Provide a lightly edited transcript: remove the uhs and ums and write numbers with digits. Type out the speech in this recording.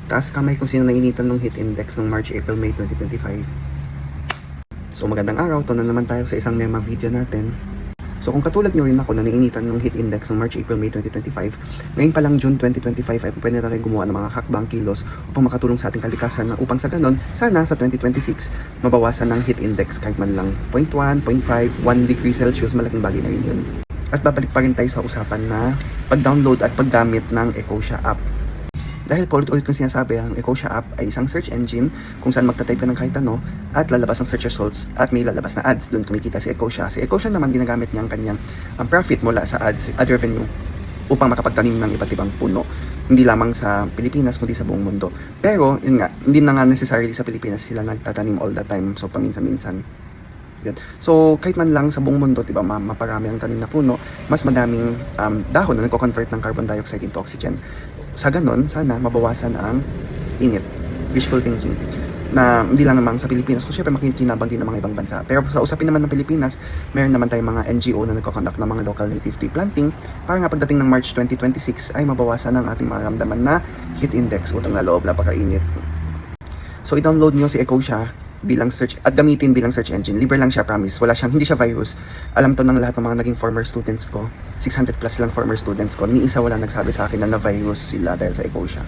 Taas kamay kung sino nainitan ng heat index ng March, April, May 2025. So magandang araw, ito na naman tayo sa isang mema video natin. So kung katulad nyo rin ako na nainitan ng heat index ng March, April, May 2025, ngayon pa lang June 2025 ay pwede natin gumawa ng mga hakbang kilos upang makatulong sa ating kalikasan na upang sa ganon, sana sa 2026 mabawasan ng heat index kahit man lang 0.1, 0.5, 1 degree Celsius, malaking bagay na rin yun. At babalik pa rin tayo sa usapan na pag-download at paggamit ng Ecosia app. Dahil paulit-ulit kong sinasabi, ang Ecosia app ay isang search engine kung saan magta-type ka ng kahit ano at lalabas ang search results at may lalabas na ads. Doon kumikita si Ecosia. Si Ecosia naman ginagamit niya ang kanyang profit mula sa ads, ad revenue upang makapagtanim ng iba't ibang puno. Hindi lamang sa Pilipinas kundi sa buong mundo. Pero yun nga, hindi na nga necessarily sa Pilipinas sila nagtatanim all the time. So paminsan-minsan. So kahit man lang sa buong mundo, diba, maparami ang tanim na puno, mas madaming dahon na nagko-convert ng carbon dioxide into oxygen. Sa ganon, sana mabawasan ang init, wishful thinking, na hindi lang naman sa Pilipinas, kung syempre makikinabang din ng mga ibang bansa. Pero sa usapin naman ng Pilipinas, meron naman tayong mga NGO na nagko-conduct ng mga local native tree planting para nga pagdating ng March 2026 ay mabawasan ang ating maramdaman na heat index, utang na loob, napakainit. So i-download nyo si Ecosia bilang search at gamitin bilang search engine. Libre lang siya, promise. Hindi siya virus. Alam to ng lahat ng mga naging former students ko. 600 plus lang former students ko. Ni isa wala nagsabi sa akin na na-virus sila dahil sa Ecosia.